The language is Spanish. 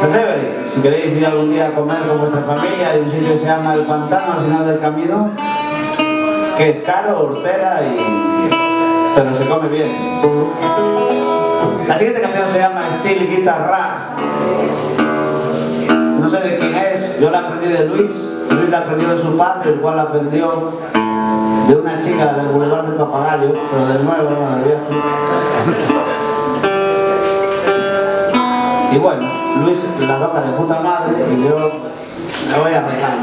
Cedebre, si queréis ir algún día a comer con vuestra familia, hay un sitio que se llama El Pantano al final del camino, que es caro, hortera pero se come bien. La siguiente canción se llama Steel Guitar Rag. No sé de quién es, yo la aprendí de Luis. Luis la aprendió de su padre, el cual la aprendió de una chica del Boulevard del Papagayo, pero del nuevo, no del viejo. Y bueno, Luis la toca de puta madre y yo me voy a arreglar.